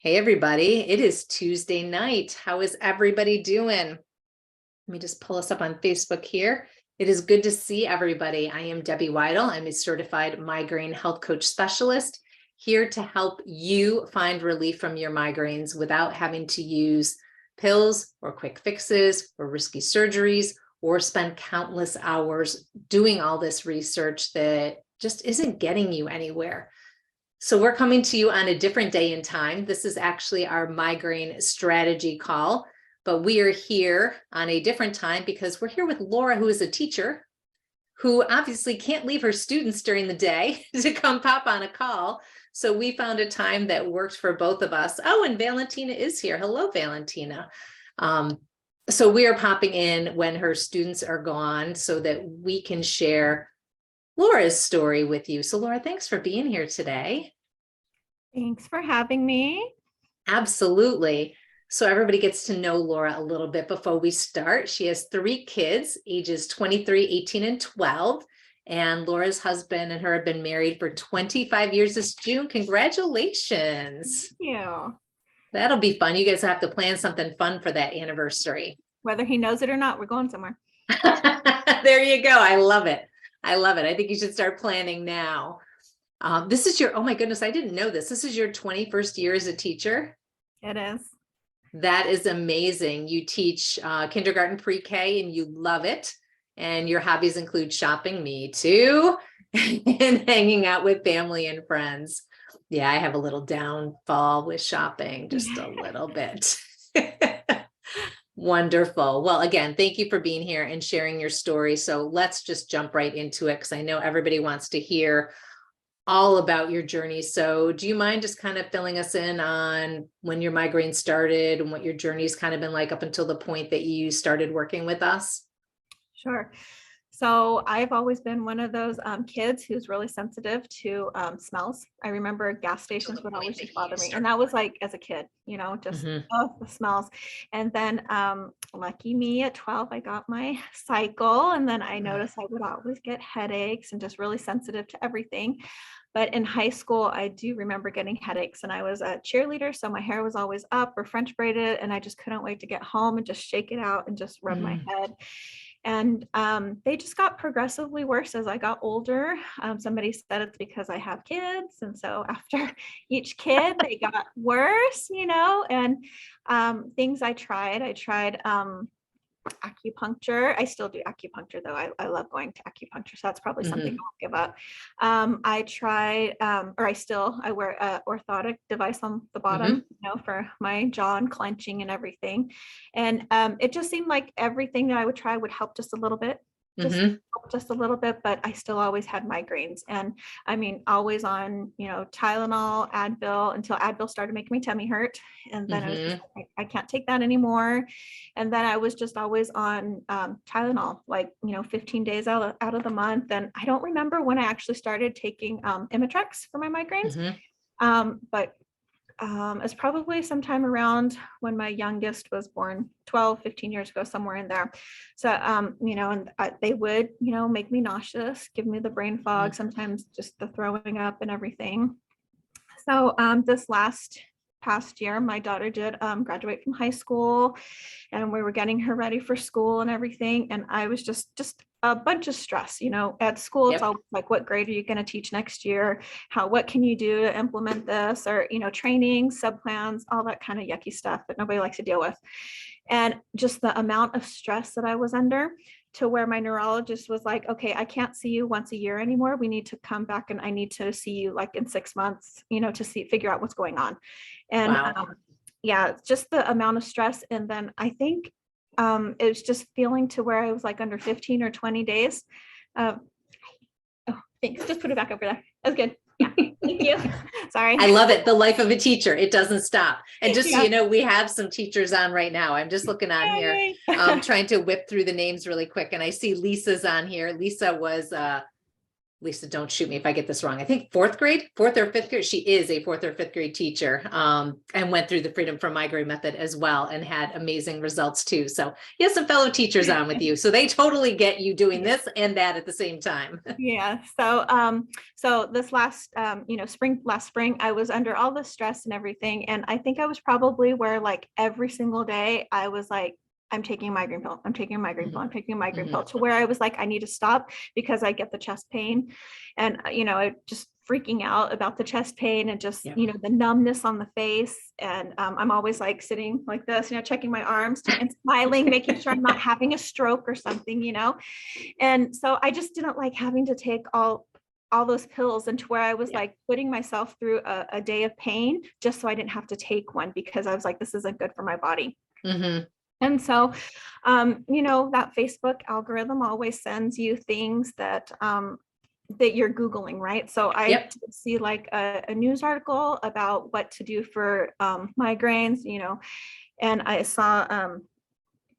Hey, everybody. It is Tuesday night. How is everybody doing? Let me just pull us up on Facebook here. It is good to see everybody. I am Debbie Waidl. I'm a certified migraine health coach specialist here to help you find relief from your migraines without having to use pills or quick fixes or risky surgeries or spend countless hours doing all this research that just isn't getting you anywhere. So we're coming to you on a different day and time. This is actually our migraine strategy call, but we are here on a different time because we're here with Laura, who is a teacher, who obviously can't leave her students during the day to come pop on a call. So we found a time that worked for both of us. Oh, and Valentina is here. Hello, Valentina. So we are popping in when her students are gone so that we can share Laura's story with you. So Laura, thanks for being here today. Thanks for having me. Absolutely. So everybody gets to know Laura a little bit before we start. She has 3 kids, ages 23, 18, and 12. And Laura's husband and her have been married for 25 years this June. Congratulations. Thank you. That'll be fun. You guys have to plan something fun for that anniversary. Whether he knows it or not, we're going somewhere. There you go. I love it. I love it. I think you should start planning now. This is your, oh my goodness, I didn't know this. This is your 21st year as a teacher. It is. That is amazing. You teach kindergarten pre-K and you love it. And your hobbies include shopping, me too, and hanging out with family and friends. Yeah, I have a little downfall with shopping, just a little bit. Wonderful. Well, again, thank you for being here and sharing your story. So let's just jump right into it because I know everybody wants to hear all about your journey. So do you mind just kind of filling us in on when your migraine started and what your journey's kind of been like up until the point that you started working with us? Sure. So I've always been one of those kids who's really sensitive to smells. I remember gas stations would always just bother me. And that was like as a kid, just the smells. And then lucky me at 12, I got my cycle. And then I noticed I would always get headaches and just really sensitive to everything. But in high school, I do remember getting headaches and I was a cheerleader. So my hair was always up or French braided. And I just couldn't wait to get home and just shake it out and just rub my head. And they just got progressively worse as I got older. Somebody said it's because I have kids. And so after each kid, they got worse, and things I tried acupuncture. I still do acupuncture though. I love going to acupuncture. So that's probably something I won't give up. I tried, I wear a orthotic device on the bottom, for my jaw and clenching and everything. And it just seemed like everything that I would try would help just a little bit. Just a little bit, but I still always had migraines. And I mean, always on, Tylenol, Advil, until Advil started making my tummy hurt. And then I was just like, I can't take that anymore. And then I was just always on Tylenol, 15 days out of the month. And I don't remember when I actually started taking Imitrex for my migraines. But it's probably sometime around when my youngest was born, 12, 15 years ago, somewhere in there. So, and they would, make me nauseous, give me the brain fog, sometimes just the throwing up and everything. So this past year, my daughter did graduate from high school and we were getting her ready for school and everything. And I was just a bunch of stress, at school. It's always like, what grade are you going to teach next year? What can you do to implement this? Or, training, sub plans, all that kind of yucky stuff that nobody likes to deal with. And just the amount of stress that I was under to where my neurologist was like, okay, I can't see you once a year anymore. We need to come back and I need to see you like in 6 months, to figure out what's going on. And just the amount of stress. And then I think it was just feeling to where I was like under 15 or 20 days. Oh, thanks. Just put it back over there. That's good. Yeah. Thank you. Sorry. I love it. The life of a teacher. It doesn't stop. And just so you know, we have some teachers on right now. I'm just looking on here, trying to whip through the names really quick. And I see Lisa's on here. Lisa was Lisa, don't shoot me if I get this wrong. I think fourth or fifth grade. She is a fourth or fifth grade teacher, and went through the Freedom Form Migraine Method as well and had amazing results too. So you have some fellow teachers on with you. So they totally get you doing this and that at the same time. Yeah. So this last, last spring, I was under all the stress and everything. And I think I was probably where like every single day I was like, I'm taking a migraine pill. I'm taking a migraine pill. I'm taking a migraine pill, to where I was like, I need to stop because I get the chest pain, and, I just freaking out about the chest pain and just, the numbness on the face. And I'm always like sitting like this, checking my arms and smiling, making sure I'm not having a stroke or something, And so I just didn't like having to take all those pills, and to where I was like putting myself through a day of pain just so I didn't have to take one, because I was like, this isn't good for my body. And so, that Facebook algorithm always sends you things that you're Googling, right? So I did see like a news article about what to do for migraines, and I saw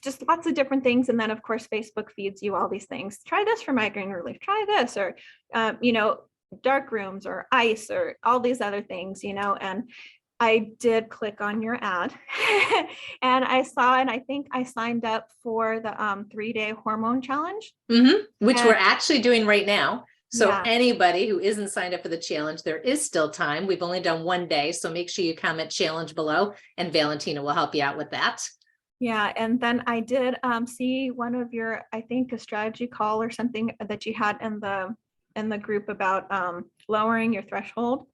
just lots of different things. And then of course, Facebook feeds you all these things. Try this for migraine relief, try this, or, dark rooms or ice or all these other things, and I did click on your ad and I saw, and I think I signed up for the 3-day hormone challenge, which we're actually doing right now. So Yeah. anybody who isn't signed up for the challenge, there is still time. We've only done 1 day. So make sure you comment challenge below, and Valentina will help you out with that. Yeah. And then I did see one of your, I think a strategy call or something that you had in the group about lowering your threshold.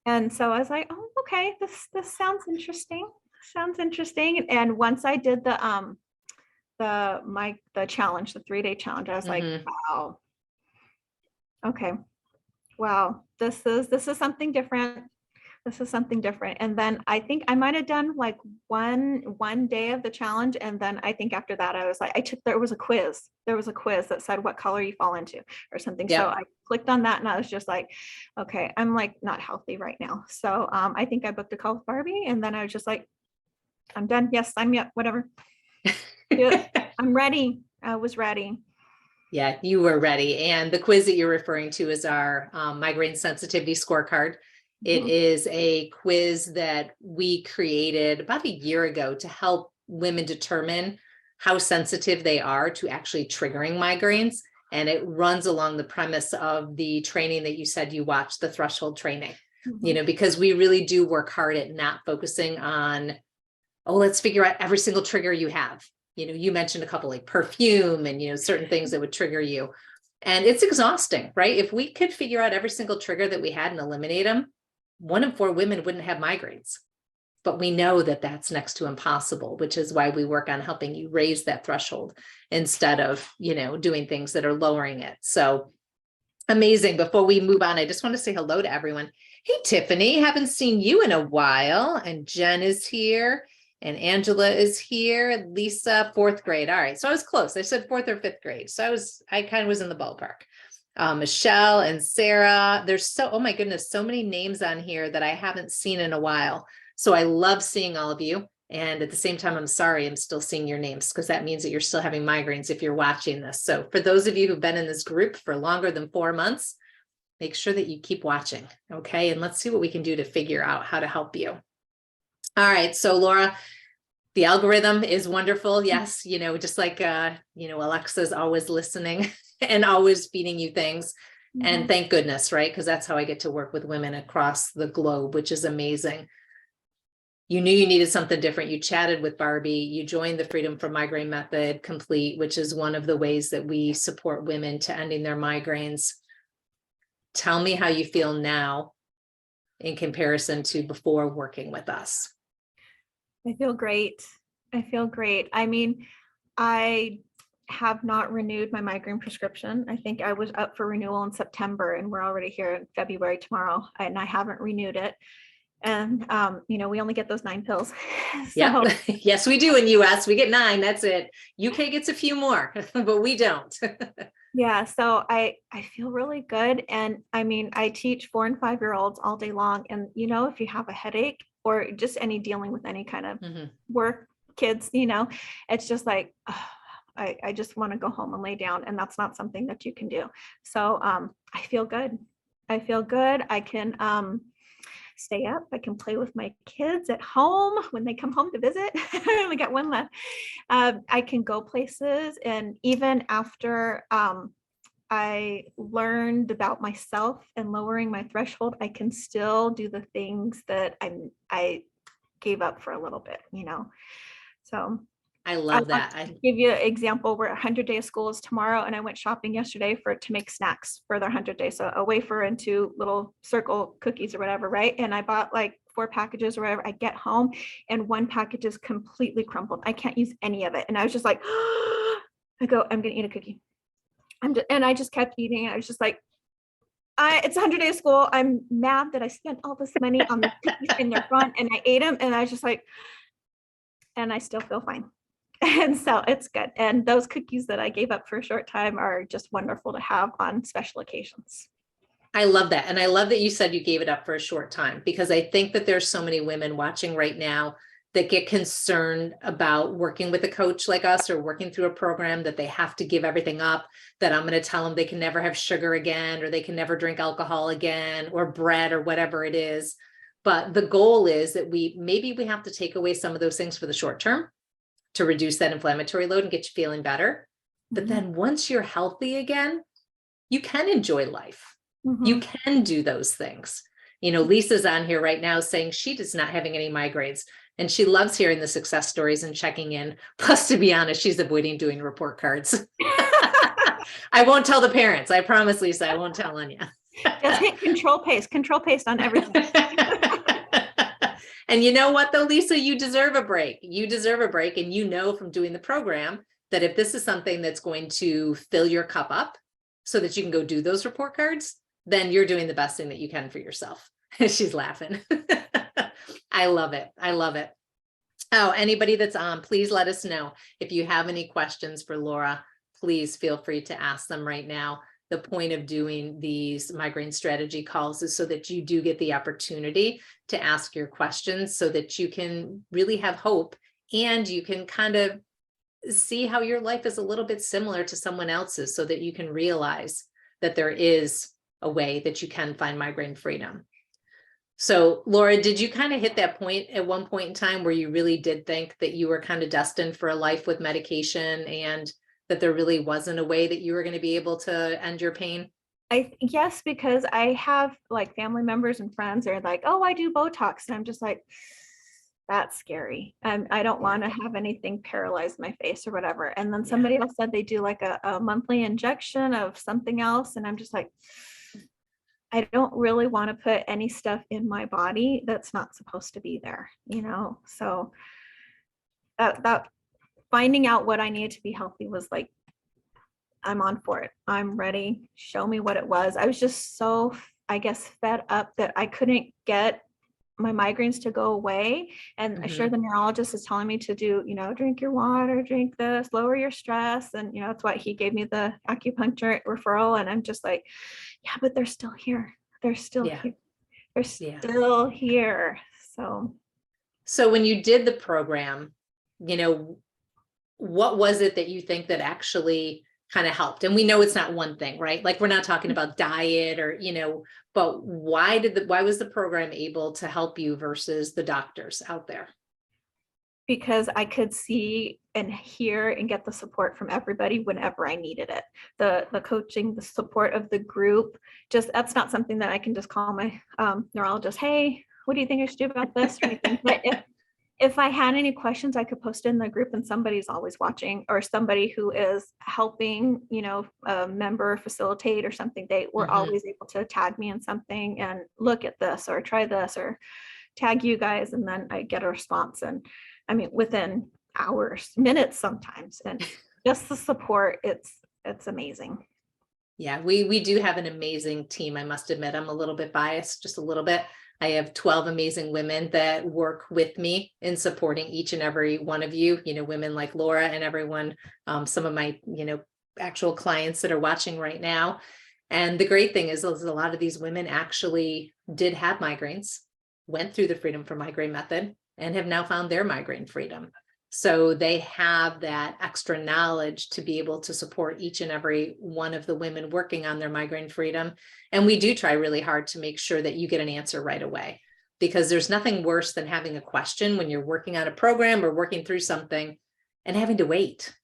And so I was like, oh, okay, this sounds interesting. Sounds interesting. And once I did the challenge, the 3-day challenge, I was like, wow. Okay. Wow. This is something different. This is something different. And then I think I might have done like one day of the challenge. And then I think after that, I was like, there was a quiz. There was a quiz that said what color you fall into or something. So I clicked on that and I was just like, okay, I'm like not healthy right now. So I think I booked a call with Barbie, and then I was just like, I'm done. Yes, sign me up, whatever. I'm ready. I was ready. Yeah, you were ready. And the quiz that you're referring to is our migraine sensitivity scorecard. It is a quiz that we created about a year ago to help women determine how sensitive they are to actually triggering migraines. And it runs along the premise of the training that you said you watched, the threshold training, because we really do work hard at not focusing on, let's figure out every single trigger you have. You mentioned a couple like perfume and, certain things that would trigger you. And it's exhausting, right? If we could figure out every single trigger that we had and eliminate them, 1 in 4 women wouldn't have migraines. But we know that that's next to impossible, which is why we work on helping you raise that threshold instead of, doing things that are lowering it. So amazing. Before we move on, I just want to say hello to everyone. Hey, Tiffany, haven't seen you in a while. And Jen is here. And Angela is here. Lisa, 4th grade. All right. So I was close. I said 4th or 5th grade. So I kind of was in the ballpark. Michelle and Sarah, oh my goodness, so many names on here that I haven't seen in a while. So I love seeing all of you. And at the same time, I'm sorry, I'm still seeing your names, because that means that you're still having migraines if you're watching this. So for those of you who've been in this group for longer than 4 months, make sure that you keep watching. Okay. And let's see what we can do to figure out how to help you. All right. So Laura, the algorithm is wonderful. Yes. Just like, Alexa's always listening and always feeding you things. And thank goodness, right? Because that's how I get to work with women across the globe, which is amazing. You knew you needed something different. You chatted with Barbie. You joined the Freedom Form Migraine Method Complete, which is one of the ways that we support women to ending their migraines. Tell me how you feel now in comparison to before working with us. I feel great. I mean, I have not renewed my migraine prescription. I think I was up for renewal in September, and we're already here in February tomorrow, and I haven't renewed it. And, we only get those 9 pills. Yeah. Yes, we do in US. We get 9. That's it. UK gets a few more, but we don't. Yeah. So I feel really good. And I mean, I teach 4 and 5-year-olds all day long. And, if you have a headache or just dealing with any kind of work, kids, it's just like, I just want to go home and lay down, and that's not something that you can do. So I feel good. I feel good. I can stay up. I can play with my kids at home when they come home to visit. I only got one left. I can go places, and even after I learned about myself and lowering my threshold, I can still do the things that I gave up for a little bit, So I I love want that. to give you an example where 100-day of school is tomorrow, and I went shopping yesterday to make snacks for their 100 days. So a wafer and 2 little circle cookies or whatever, right? And I bought like 4 packages or whatever. I get home and 1 package is completely crumpled. I can't use any of it. And I was just like, I go, I'm gonna eat a cookie. And I just kept eating. I was just like, it's 100 days of school. I'm mad that I spent all this money on the cookies and they're gone, and I ate them, and I was just like, and I still feel fine. And so it's good. And those cookies that I gave up for a short time are just wonderful to have on special occasions. I love that. And I love that you said you gave it up for a short time, because I think that there's so many women watching right now that get concerned about working with a coach like us or working through a program, that they have to give everything up, that I'm going to tell them they can never have sugar again, or they can never drink alcohol again, or bread, or whatever it is. But the goal is that maybe we have to take away some of those things for the short term to reduce that inflammatory load and get you feeling better. But then once you're healthy again, you can enjoy life. You can do those things. Lisa's on here right now saying she does not having any migraines, and she loves hearing the success stories and checking in. Plus, to be honest, she's avoiding doing report cards. I won't tell the parents. I promise, Lisa, I won't tell Anya. Just hit control paste on everything. And you know what though, Lisa, you deserve a break. You deserve a break. And from doing the program that if this is something that's going to fill your cup up so that you can go do those report cards, then you're doing the best thing that you can for yourself. She's laughing. I love it. I love it. Oh, anybody that's on, please let us know. If you have any questions for Laura, please feel free to ask them right now. The point of doing these migraine strategy calls is so that you do get the opportunity to ask your questions, so that you can really have hope, and you can kind of see how your life is a little bit similar to someone else's, so that you can realize that there is a way that you can find migraine freedom. So Laura, did you kind of hit that point at one point in time where you really did think that you were kind of destined for a life with medication, and that there really wasn't a way that you were going to be able to end your pain? Yes, because I have like family members and friends are like, oh, I do Botox. And I'm just like, that's scary. I don't want to have anything paralyze my face or whatever. And then somebody else said they do like a monthly injection of something else. And I'm just like, I don't really want to put any stuff in my body that's not supposed to be there, So that finding out what I needed to be healthy was like, I'm on for it. I'm ready. Show me what it was. I was just so, I guess, fed up that I couldn't get my migraines to go away. And I'm sure the neurologist is telling me to do, drink your water, drink this, lower your stress. And, that's why he gave me the acupuncture referral. And I'm just like, yeah, but they're still here. They're still here. They're still here. So when you did the program, what was it that you think that actually kind of helped? And we know it's not one thing, right? Like we're not talking about diet or, but why was the program able to help you versus the doctors out there? Because I could see and hear and get the support from everybody whenever I needed it. The coaching, the support of the group, that's not something that I can just call my neurologist, hey, what do you think I should do about this? Or anything. But if I had any questions, I could post in the group, and somebody's always watching, or somebody who is helping, a member facilitate or something. They were always able to tag me in something and look at this or try this or tag you guys. And then I get a response. And I mean, within hours, minutes sometimes, and just the support, it's amazing. Yeah, we do have an amazing team. I must admit, I'm a little bit biased, just a little bit. I have 12 amazing women that work with me in supporting each and every one of you, women like Laura and everyone, some of my, actual clients that are watching right now. And the great thing is a lot of these women actually did have migraines, went through the Freedom Form Migraine Method, and have now found their migraine freedom. So they have that extra knowledge to be able to support each and every one of the women working on their migraine freedom. And we do try really hard to make sure that you get an answer right away, because there's nothing worse than having a question when you're working on a program or working through something and having to wait.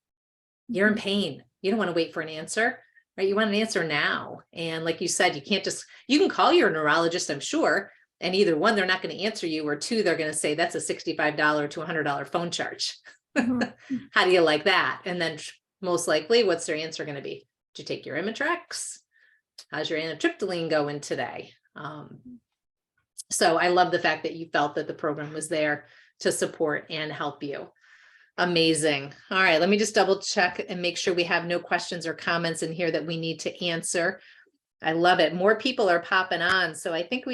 You're in pain. You don't want to wait for an answer, right? You want an answer now. And like you said, you can call your neurologist, I'm sure. And either one, they're not going to answer you, or two, they're going to say that's a $65 to $100 phone charge. How do you like that? And then most likely, what's their answer going to be? Did you take your Imitrex? How's your amitriptyline going today? So I love the fact that you felt that the program was there to support and help you. Amazing. All right, let me just double check and make sure we have no questions or comments in here that we need to answer. I love it. More people are popping on. So I think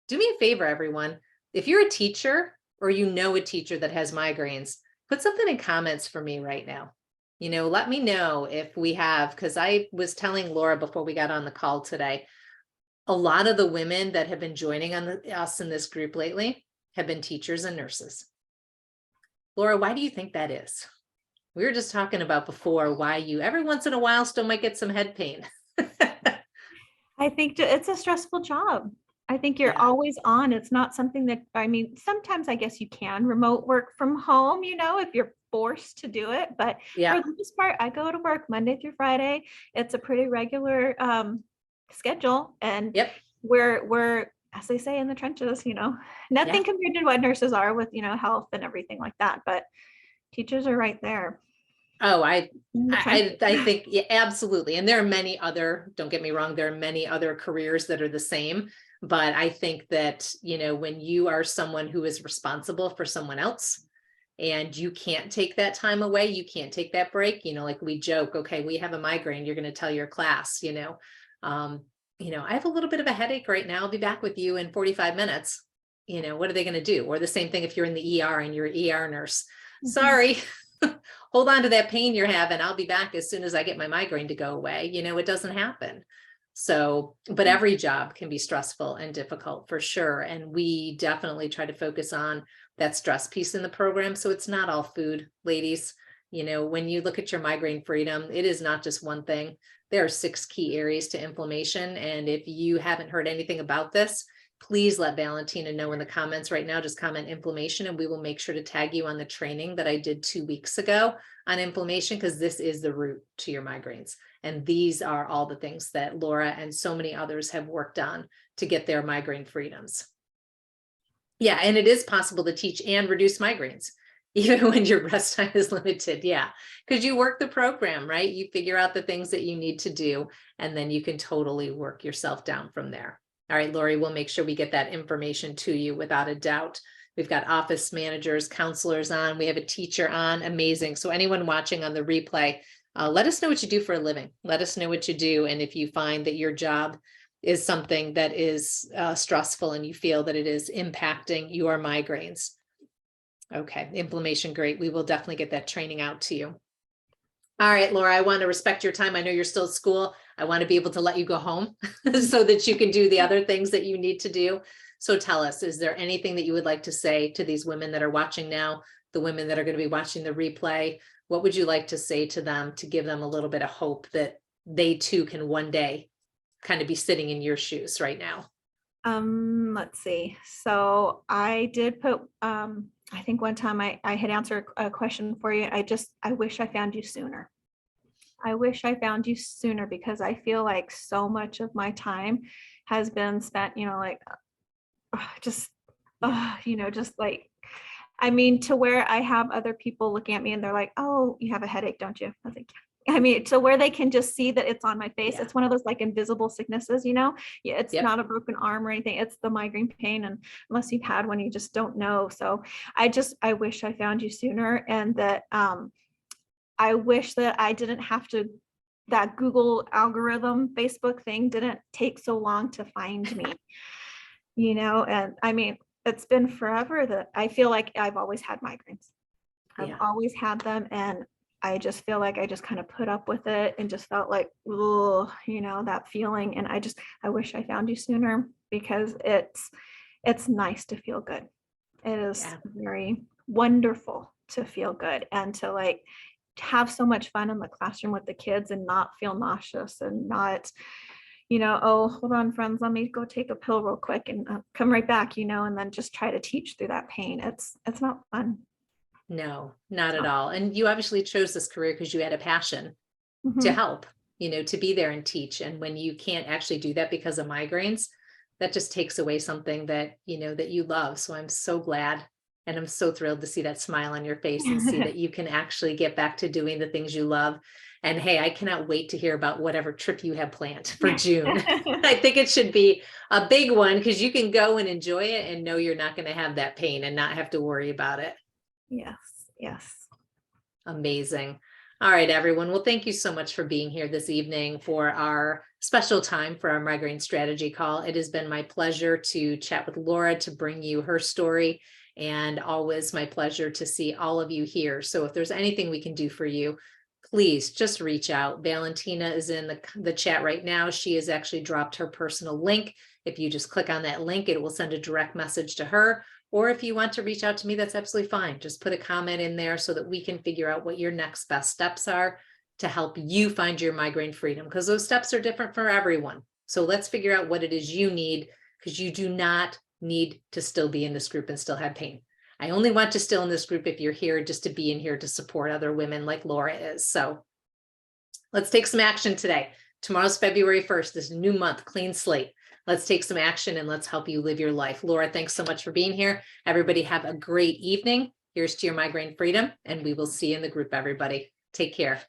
do me a favor, everyone. If you're a teacher or you know a teacher that has migraines, put something in comments for me right now. Let me know if we have, because I was telling Laura before we got on the call today, a lot of the women that have been joining us in this group lately have been teachers and nurses. Laura, why do you think that is? We were just talking about before why you every once in a while still might get some head pain. I think it's a stressful job. I think you're always on. It's not something that, sometimes I guess you can remote work from home, if you're forced to do it. But for the most part, I go to work Monday through Friday. It's a pretty regular schedule. And we're, as they say, in the trenches, nothing compared to what nurses are with, health and everything like that. But teachers are right there. Oh, I think absolutely. And there are many other, don't get me wrong, there are many other careers that are the same. But I think that, when you are someone who is responsible for someone else and you can't take that time away, you can't take that break, like we joke, okay, we have a migraine, you're going to tell your class, I have a little bit of a headache right now. I'll be back with you in 45 minutes. What are they going to do? Or the same thing if you're in the ER and you're an ER nurse. Sorry, hold on to that pain you're having. I'll be back as soon as I get my migraine to go away. It doesn't happen. So, but every job can be stressful and difficult for sure. And we definitely try to focus on that stress piece in the program. So it's not all food, ladies. When you look at your migraine freedom, it is not just one thing. There are 6 key areas to inflammation. And if you haven't heard anything about this, please let Valentina know in the comments right now. Just comment inflammation and we will make sure to tag you on the training that I did 2 weeks ago on inflammation, because this is the root to your migraines. And these are all the things that Laura and so many others have worked on to get their migraine freedoms. Yeah, and it is possible to teach and reduce migraines, even when your rest time is limited. Yeah, because you work the program, right? You figure out the things that you need to do, and then you can totally work yourself down from there. All right, Lori, we'll make sure we get that information to you without a doubt. We've got office managers, counselors on. We have a teacher on. Amazing. So anyone watching on the replay, let us know what you do for a living. Let us know what you do. And if you find that your job is something that is stressful and you feel that it is impacting your migraines. Okay, inflammation, great. We will definitely get that training out to you. All right, Laura, I want to respect your time. I know you're still at school. I want to be able to let you go home so that you can do the other things that you need to do. So tell us, is there anything that you would like to say to these women that are watching now, the women that are going to be watching the replay? What would you like to say to them to give them a little bit of hope that they too can one day kind of be sitting in your shoes right now? Let's see. So I did put, I think one time I had answered a question for you. I wish I found you sooner. I wish I found you sooner, because I feel like so much of my time has been spent, just to where I have other people looking at me and they're like, oh, you have a headache, don't you? I was like, to where they can just see that it's on my face. It's one of those like invisible sicknesses, it's not a broken arm or anything. It's the migraine pain. And unless you've had one, you just don't know. So I wish I found you sooner, and that I wish that I didn't have to, that Google algorithm, Facebook thing didn't take so long to find me, and it's been forever that I feel like I've always had migraines. I've always had them. And I just feel like I just kind of put up with it and just felt like, oh, that feeling. And I wish I found you sooner, because it's nice to feel good. It is very wonderful to feel good and to like have so much fun in the classroom with the kids and not feel nauseous and not, oh, hold on, friends, let me go take a pill real quick and come right back, and then just try to teach through that pain. It's not fun. No, not at all. And you obviously chose this career because you had a passion to Mhm. help, to be there and teach. And when you can't actually do that because of migraines, that just takes away something that, that you love. So I'm so glad. And I'm so thrilled to see that smile on your face and see that you can actually get back to doing the things you love. And hey, I cannot wait to hear about whatever trip you have planned for June. I think it should be a big one because you can go and enjoy it and know you're not going to have that pain and not have to worry about it. Yes, yes. Amazing. All right, everyone. Well, thank you so much for being here this evening for our special time for our migraine strategy call. It has been my pleasure to chat with Laura, to bring you her story, and always my pleasure to see all of you here. So if there's anything we can do for you, please just reach out. Valentina is in the chat right now. She has actually dropped her personal link. If you just click on that link, it will send a direct message to her. Or if you want to reach out to me, that's absolutely fine. Just put a comment in there so that we can figure out what your next best steps are to help you find your migraine freedom, because those steps are different for everyone. So let's figure out what it is you need, because you do not need to still be in this group and still have pain. I only want you still in this group if you're here just to be in here to support other women like Laura is. So let's take some action today. Tomorrow's February 1st, this new month, clean slate. Let's take some action and let's help you live your life. Laura, thanks so much for being here. Everybody have a great evening. Here's to your migraine freedom, and we will see you in the group, everybody. Take care.